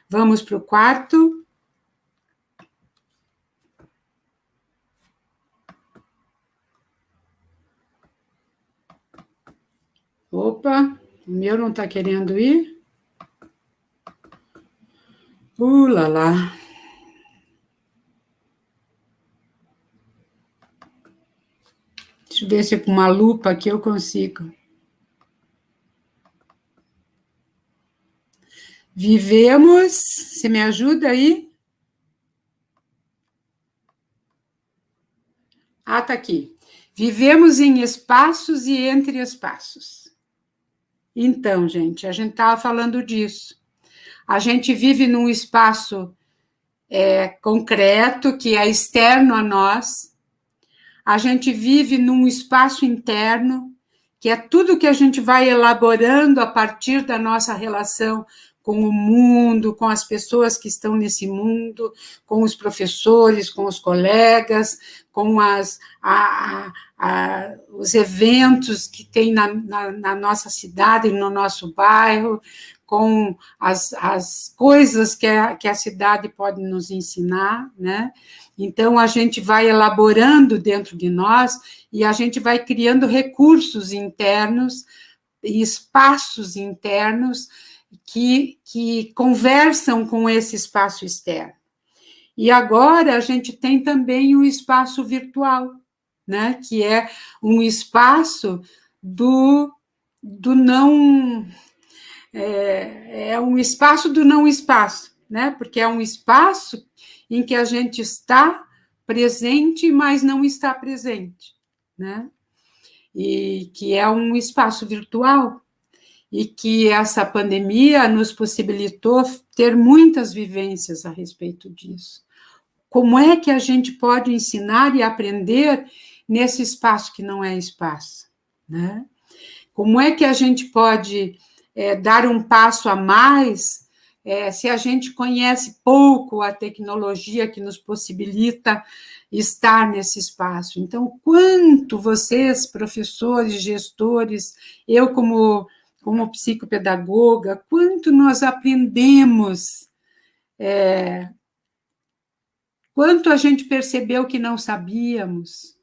Vamos para o quarto. Opa, o meu não está querendo ir? Lá lá. Deixa eu ver se com uma lupa aqui eu consigo. Vivemos, você me ajuda aí? Ah, tá aqui. Vivemos em espaços e entre espaços. Então, gente, a gente estava falando disso. A gente vive num espaço concreto, que é externo a nós. A gente vive num espaço interno, que é tudo que a gente vai elaborando a partir da nossa relação com o mundo, com as pessoas que estão nesse mundo, com os professores, com os colegas, com os eventos que tem na nossa cidade, no nosso bairro, com as coisas que a cidade pode nos ensinar, né? Então, a gente vai elaborando dentro de nós e a gente vai criando recursos internos e espaços internos que conversam com esse espaço externo. E agora a gente tem também o espaço virtual, né? Que é um espaço do não... É um espaço do não espaço, né? Porque é um espaço em que a gente está presente, mas não está presente, né? E que é um espaço virtual, e que essa pandemia nos possibilitou ter muitas vivências a respeito disso. Como é que a gente pode ensinar e aprender nesse espaço que não é espaço, né? Como é que a gente pode dar um passo a mais se a gente conhece pouco a tecnologia que nos possibilita estar nesse espaço? Então, quanto vocês, professores, gestores, eu como psicopedagoga, quanto nós aprendemos, quanto a gente percebeu que não sabíamos,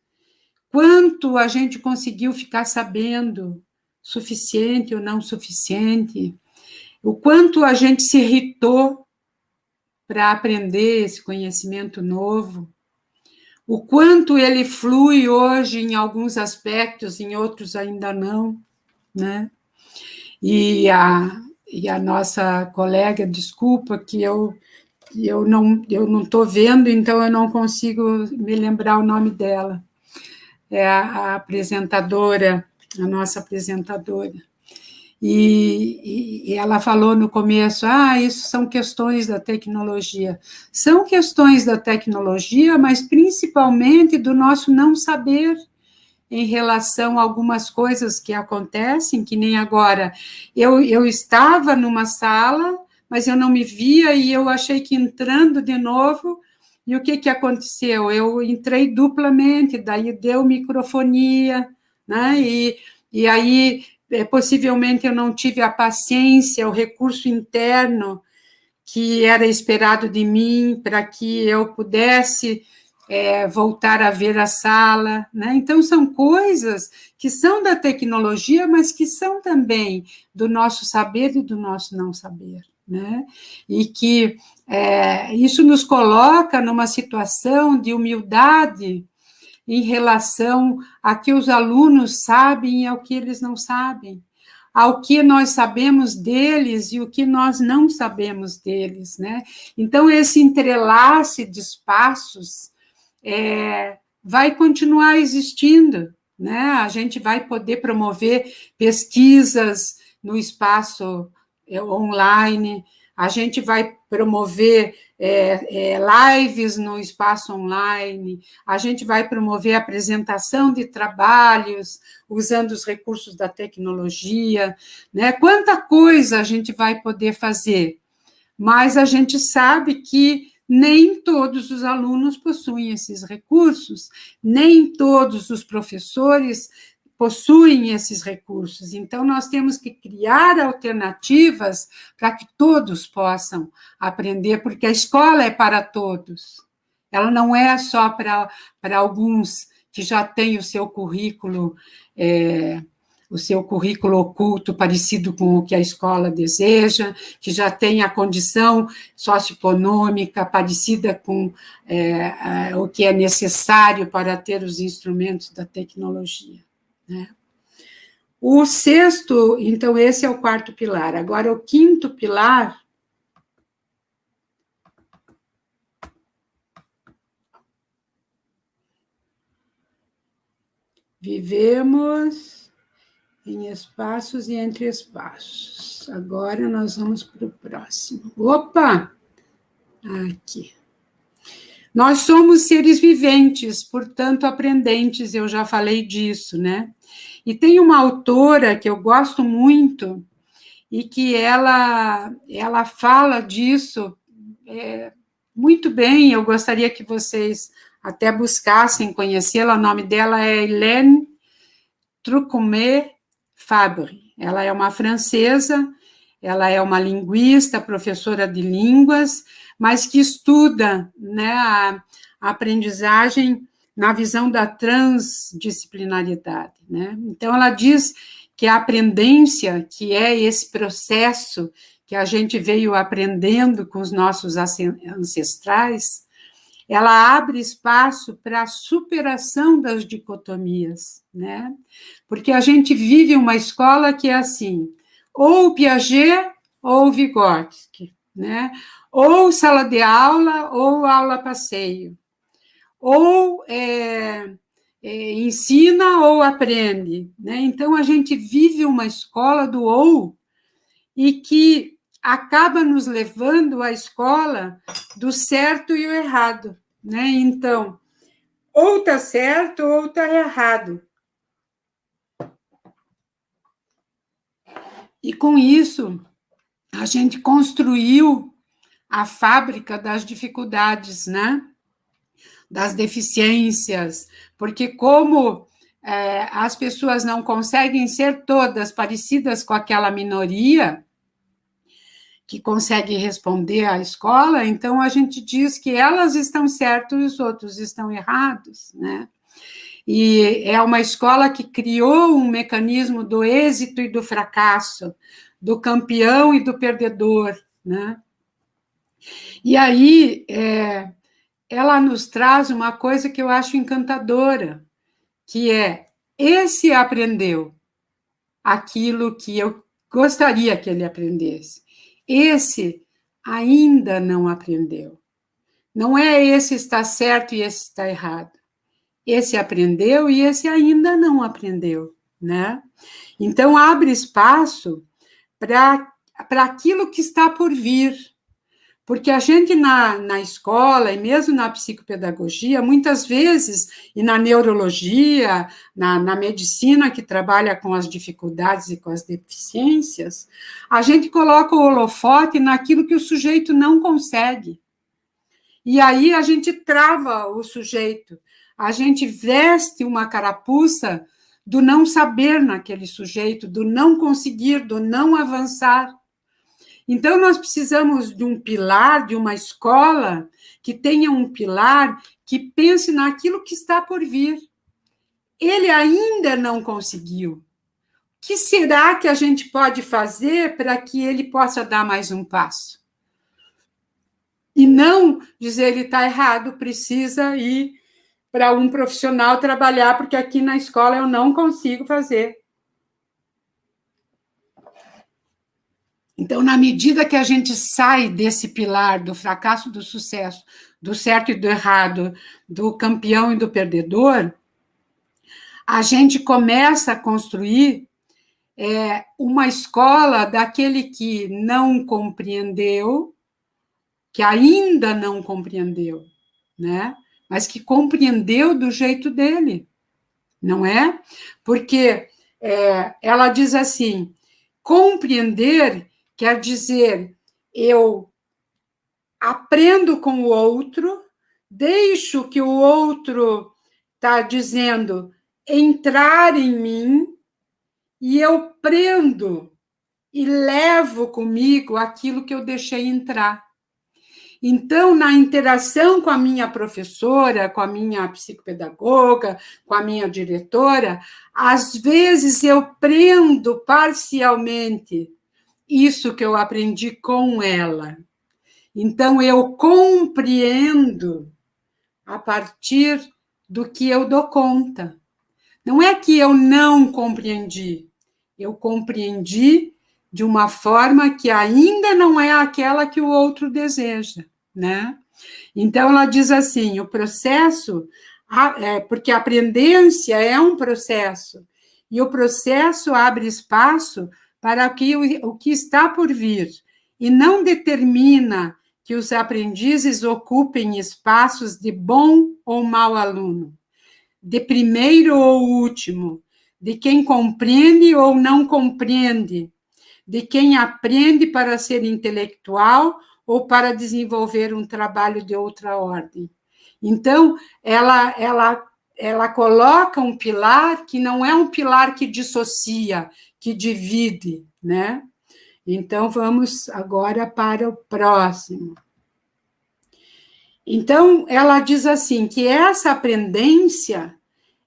quanto a gente conseguiu ficar sabendo, suficiente ou não suficiente, o quanto a gente se irritou para aprender esse conhecimento novo, o quanto ele flui hoje em alguns aspectos, em outros ainda não, né? E a nossa colega, desculpa que eu não estou vendo, então eu não consigo me lembrar o nome dela, é a apresentadora, a nossa apresentadora. E ela falou no começo, isso são questões da tecnologia. São questões da tecnologia, mas principalmente do nosso não saber em relação a algumas coisas que acontecem, que nem agora. Eu estava numa sala, mas eu não me via, e eu achei que entrando de novo, e o que aconteceu? Eu entrei duplamente, daí deu microfonia, né? E aí, possivelmente, eu não tive a paciência, o recurso interno que era esperado de mim para que eu pudesse voltar a ver a sala, né? Então, são coisas que são da tecnologia, mas que são também do nosso saber e do nosso não saber, né? E que isso nos coloca numa situação de humildade em relação a que os alunos sabem e ao que eles não sabem, ao que nós sabemos deles e o que nós não sabemos deles, né? Então, esse entrelace de espaços vai continuar existindo, né? A gente vai poder promover pesquisas no espaço online, a gente vai promover lives no espaço online, a gente vai promover apresentação de trabalhos usando os recursos da tecnologia, né? Quanta coisa a gente vai poder fazer, mas a gente sabe que nem todos os alunos possuem esses recursos, nem todos os professores possuem esses recursos. Então, nós temos que criar alternativas para que todos possam aprender, porque a escola é para todos. Ela não é só para alguns que já têm o seu currículo oculto parecido com o que a escola deseja, que já tem a condição socioeconômica parecida com o que é necessário para ter os instrumentos da tecnologia, né? O sexto, então, esse é o quarto pilar. Agora, o quinto pilar. Vivemos em espaços e entre espaços. Agora nós vamos para o próximo. Opa! Aqui. Nós somos seres viventes, portanto, aprendentes, eu já falei disso, né? E tem uma autora que eu gosto muito e que ela fala disso muito bem. Eu gostaria que vocês até buscassem conhecê-la. O nome dela é Hélène Trocmé-Fabre. Ela é uma francesa, ela é uma linguista, professora de línguas, mas que estuda, né, a aprendizagem na visão da transdisciplinaridade, né? Então, ela diz que a aprendência, que é esse processo que a gente veio aprendendo com os nossos ancestrais, ela abre espaço para a superação das dicotomias, né? Porque a gente vive uma escola que é assim, ou Piaget ou Vygotsky, né? Ou sala de aula ou aula passeio, ou ensina ou aprende, né? Então a gente vive uma escola do ou e que acaba nos levando à escola do certo e o errado, né? Então, ou está certo ou está errado. E com isso, a gente construiu a fábrica das dificuldades, né? Das deficiências, porque como as pessoas não conseguem ser todas parecidas com aquela minoria que consegue responder à escola, então a gente diz que elas estão certas e os outros estão errados, né? E é uma escola que criou um mecanismo do êxito e do fracasso, do campeão e do perdedor, né? E aí ela nos traz uma coisa que eu acho encantadora, que é: esse aprendeu aquilo que eu gostaria que ele aprendesse. Esse ainda não aprendeu. Não é esse está certo e esse está errado. Esse aprendeu e esse ainda não aprendeu, né? Então, abre espaço para aquilo que está por vir. Porque a gente na escola e mesmo na psicopedagogia, muitas vezes, e na neurologia, na medicina que trabalha com as dificuldades e com as deficiências, a gente coloca o holofote naquilo que o sujeito não consegue. E aí a gente trava o sujeito, a gente veste uma carapuça do não saber naquele sujeito, do não conseguir, do não avançar. Então, nós precisamos de um pilar, de uma escola que tenha um pilar que pense naquilo que está por vir. Ele ainda não conseguiu. O que será que a gente pode fazer para que ele possa dar mais um passo? E não dizer ele está errado, precisa ir para um profissional trabalhar, porque aqui na escola eu não consigo fazer. Então, na medida que a gente sai desse pilar do fracasso, do sucesso, do certo e do errado, do campeão e do perdedor, a gente começa a construir uma escola daquele que não compreendeu, que ainda não compreendeu, né? Mas que compreendeu do jeito dele, não é? Porque ela diz assim, compreender quer dizer, eu aprendo com o outro, deixo que o outro está dizendo entrar em mim e eu prendo e levo comigo aquilo que eu deixei entrar. Então, na interação com a minha professora, com a minha psicopedagoga, com a minha diretora, às vezes eu prendo parcialmente isso que eu aprendi com ela. Então, eu compreendo a partir do que eu dou conta. Não é que eu não compreendi, eu compreendi de uma forma que ainda não é aquela que o outro deseja, né? Então, ela diz assim, o processo, porque a aprendência é um processo, e o processo abre espaço para o que está por vir, e não determina que os aprendizes ocupem espaços de bom ou mau aluno, de primeiro ou último, de quem compreende ou não compreende, de quem aprende para ser intelectual ou para desenvolver um trabalho de outra ordem. Então, ela coloca um pilar que não é um pilar que dissocia, que divide, né? Então, vamos agora para o próximo. Então, ela diz assim, que essa aprendência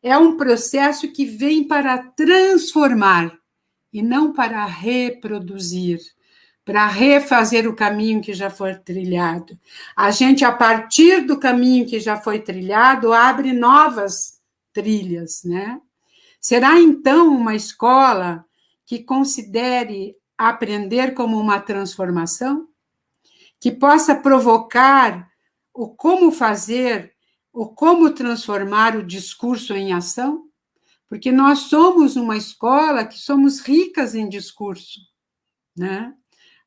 é um processo que vem para transformar e não para reproduzir, para refazer o caminho que já foi trilhado. A gente, a partir do caminho que já foi trilhado, abre novas trilhas, né? Será, então, uma escola que considere aprender como uma transformação? Que possa provocar o como fazer, o como transformar o discurso em ação? Porque nós somos uma escola que somos ricas em discurso, né?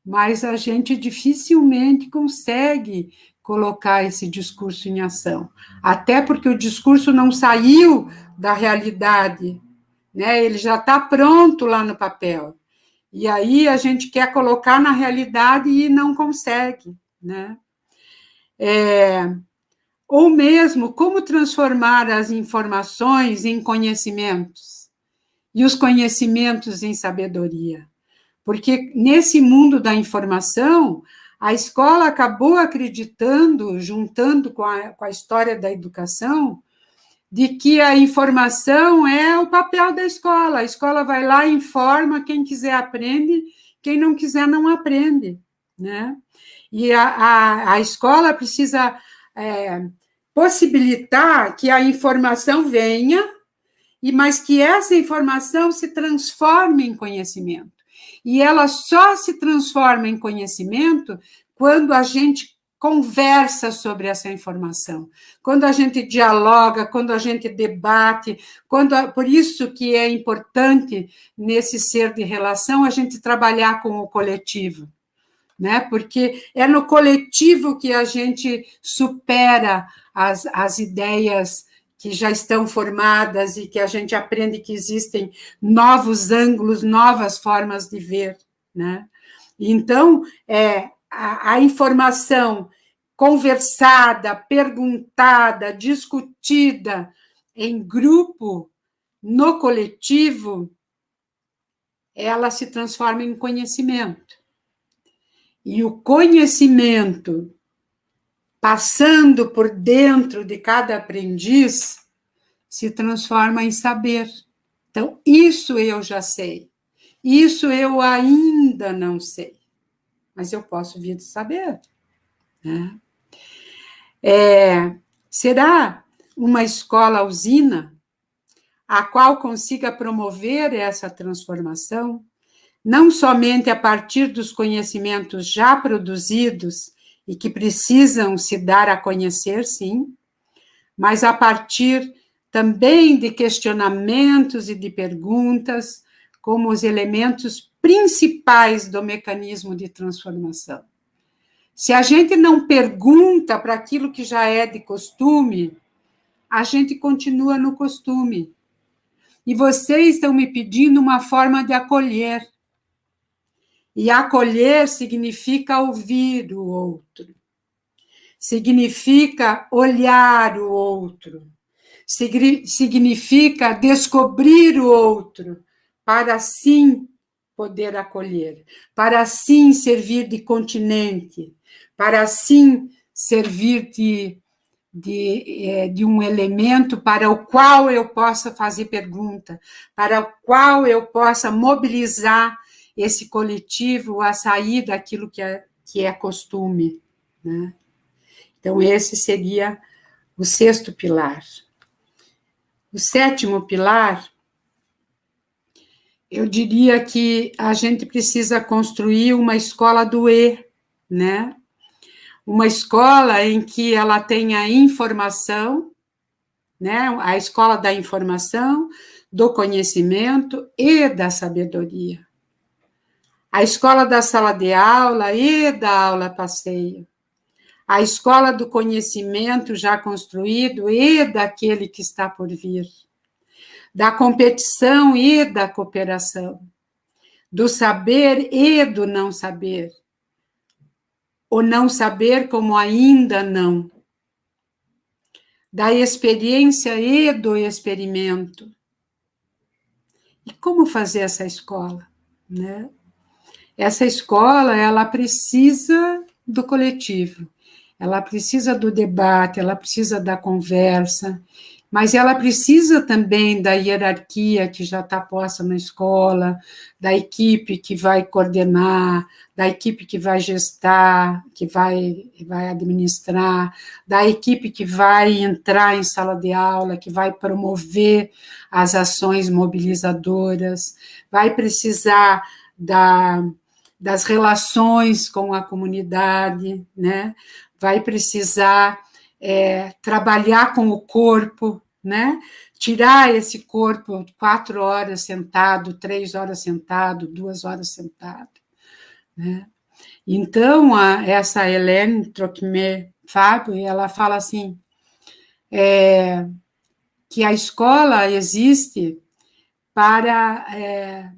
Mas a gente dificilmente consegue colocar esse discurso em ação, até porque o discurso não saiu da realidade, né? Ele já está pronto lá no papel, e aí a gente quer colocar na realidade e não consegue, né? Ou mesmo como transformar as informações em conhecimentos, e os conhecimentos em sabedoria. Porque nesse mundo da informação, a escola acabou acreditando, juntando com a história da educação, de que a informação é o papel da escola. A escola vai lá e informa, quem quiser aprende, quem não quiser não aprende, né? E a escola precisa possibilitar que a informação venha, mas que essa informação se transforme em conhecimento. E ela só se transforma em conhecimento quando a gente conversa sobre essa informação, quando a gente dialoga, quando a gente debate, por isso que é importante, nesse ser de relação, a gente trabalhar com o coletivo, né? Porque é no coletivo que a gente supera as ideias que já estão formadas e que a gente aprende que existem novos ângulos, novas formas de ver, né? Então, a informação conversada, perguntada, discutida em grupo, no coletivo, ela se transforma em conhecimento. E o conhecimento, passando por dentro de cada aprendiz, se transforma em saber. Então, isso eu já sei. Isso eu ainda não sei. Mas eu posso vir de saber, né? Será uma escola-usina a qual consiga promover essa transformação, não somente a partir dos conhecimentos já produzidos e que precisam se dar a conhecer, sim, mas a partir também de questionamentos e de perguntas como os elementos principais do mecanismo de transformação. Se a gente não pergunta para aquilo que já é de costume, a gente continua no costume. E vocês estão me pedindo uma forma de acolher. E acolher significa ouvir o outro. Significa olhar o outro. significa descobrir o outro, para assim poder acolher, para assim servir de continente, para assim servir de um elemento para o qual eu possa fazer pergunta, para o qual eu possa mobilizar esse coletivo a sair daquilo que é costume, né? Então, esse seria o sexto pilar. O sétimo pilar, eu diria que a gente precisa construir uma escola do E, né? Uma escola em que ela tenha informação, né? A escola da informação, do conhecimento e da sabedoria. A escola da sala de aula e da aula passeio. A escola do conhecimento já construído e daquele que está por vir. Da competição e da cooperação. Do saber e do não saber. O não saber como ainda não. Da experiência e do experimento. E como fazer essa escola, né? Essa escola, ela precisa do coletivo, ela precisa do debate, ela precisa da conversa, mas ela precisa também da hierarquia que já está posta na escola, da equipe que vai coordenar, da equipe que vai gestar, que vai administrar, da equipe que vai entrar em sala de aula, que vai promover as ações mobilizadoras, vai precisar das relações com a comunidade, né? Vai precisar trabalhar com o corpo, né? Tirar esse corpo 4 horas sentado, 3 horas sentado, 2 horas sentado, né? Então, essa Hélène Trocmé-Fábio, ela fala assim, que a escola existe para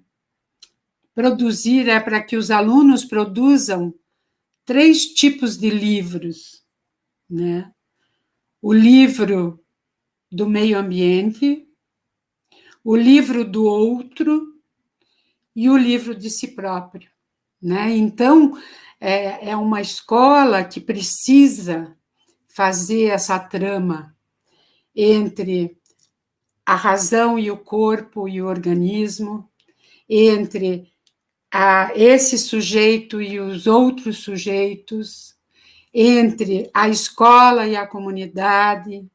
produzir, para que os alunos produzam 3 tipos de livros, né? O livro do meio ambiente, o livro do outro e o livro de si próprio, né? Então, é uma escola que precisa fazer essa trama entre a razão e o corpo e o organismo, entre esse sujeito e os outros sujeitos, entre a escola e a comunidade,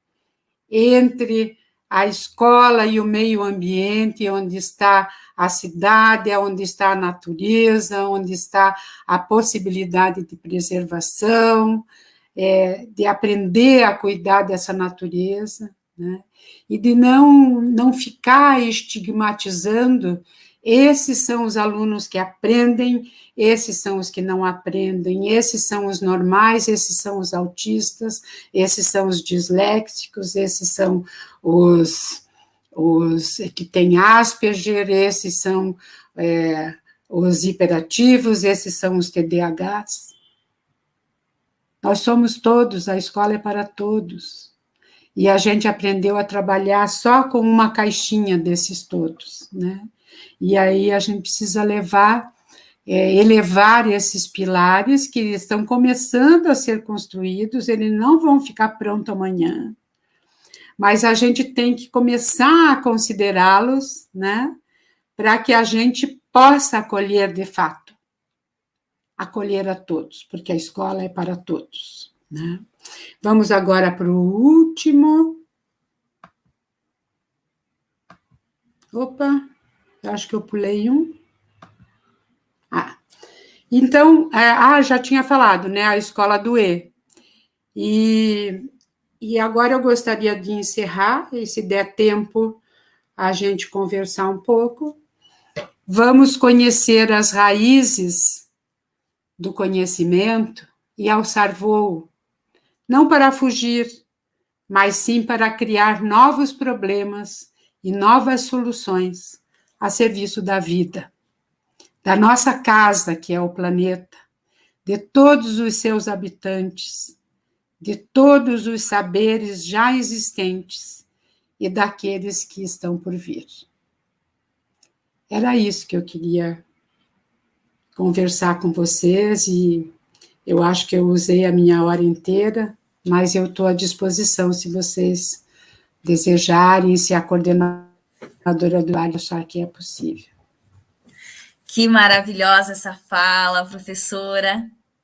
entre a escola e o meio ambiente, onde está a cidade, onde está a natureza, onde está a possibilidade de preservação, de aprender a cuidar dessa natureza, né? E de não ficar estigmatizando. Esses são os alunos que aprendem, esses são os que não aprendem, esses são os normais, esses são os autistas, esses são os disléxicos, esses são os que têm Asperger, esses são os hiperativos, esses são os TDAHs. Nós somos todos, a escola é para todos. E a gente aprendeu a trabalhar só com uma caixinha desses todos, né? E aí a gente precisa elevar esses pilares que estão começando a ser construídos, eles não vão ficar prontos amanhã, mas a gente tem que começar a considerá-los, né, para que a gente possa acolher de fato, acolher a todos, porque a escola é para todos, né? Vamos agora para o último. Opa, eu acho que eu pulei um. Então, já tinha falado, né, a escola do E. E agora eu gostaria de encerrar, e se der tempo, a gente conversar um pouco. Vamos conhecer as raízes do conhecimento e alçar voo, não para fugir, mas sim para criar novos problemas e novas soluções a serviço da vida, da nossa casa, que é o planeta, de todos os seus habitantes, de todos os saberes já existentes e daqueles que estão por vir. Era isso que eu queria conversar com vocês, e eu acho que eu usei a minha hora inteira, mas eu estou à disposição se vocês desejarem, se a coordenadora do área achar que é possível. Que maravilhosa essa fala, professora.